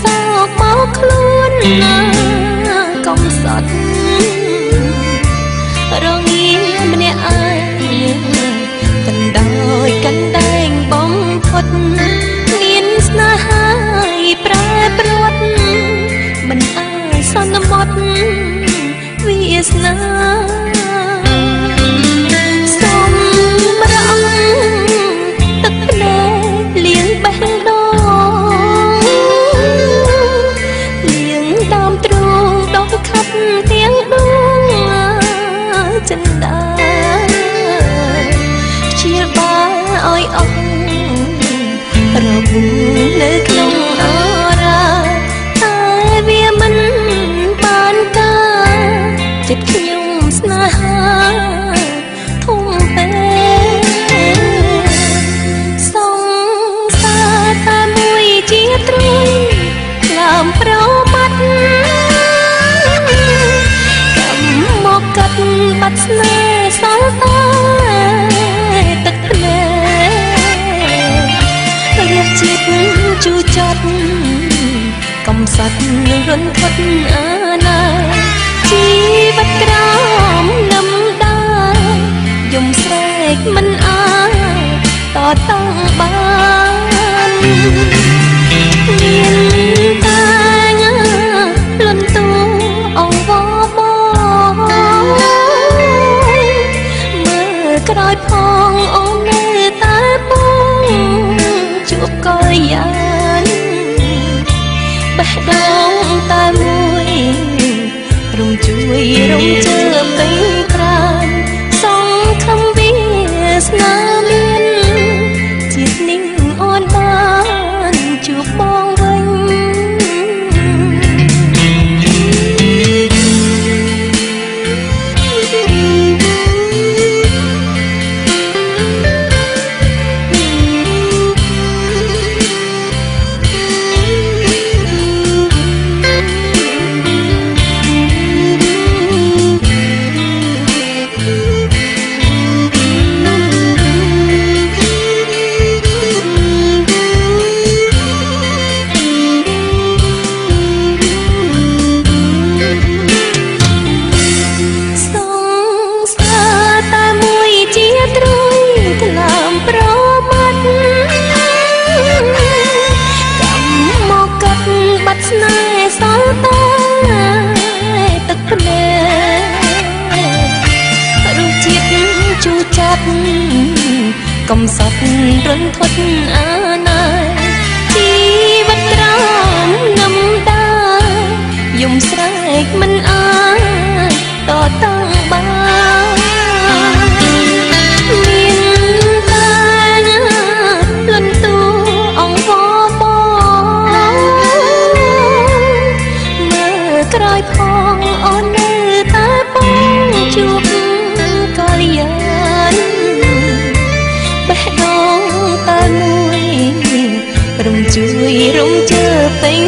សោកមកខ្លួនណាកំសត់រងាម្នាក់ឯងកណ្ដោយកណ្ដែងបំផុតមានស្នេហាប្រែប្រួតមិនអាចសន្មត់វាសនាសំរងទឹកភ្នែកលៀងបេះដូងចិនដាជាបាឲ្យអស់រវល់នៅក្នុងអរាតែវាមិនបានការចិត្តខ្ញុំស្នេហាធំពេកសង្សារតែមួយជាទ្រង់ក្លាមប្រមាត់កាត់បាត់ស្នេហ៍សល់តែទឹកភ្នែករសជាតិជូរចត់កំសត់រន្ធត់អាណាជីវិតក្រោមនឹមដាយំស្រែកមិនអាចតតាំងបានមានតែលន់តួអង្វរក្រោយផងអូននៅតែបងជួបកលយានបេះដូងតែមួយរំជួយរំជើបពេញប្រាណសង្ឃឹមវាសនាមានជាតិនេះអូនបានជួបបងវិញស្នេហ៍សល់តែទឹកភ្នែករសជាតិជូរចត់កំសត់រន្ធត់អាណាជីវិតក្រោមនឹមដាយំស្រែកមិនអាចតតាំងបានមានតែលន់តួអង្វរក្រោយផងអូននៅតែបងជួបកលយានបេះដូងតែមួយរំជួយរំជើពេញ